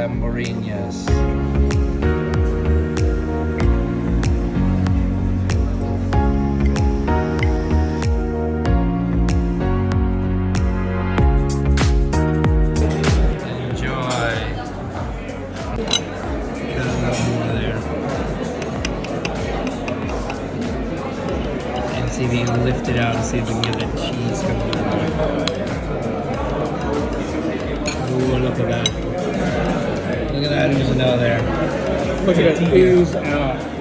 Lamborghinis. See if you can lift it out and see if we can get that cheese coming out. Ooh, look at that. Look at that ooze out there. Look at it ooze out.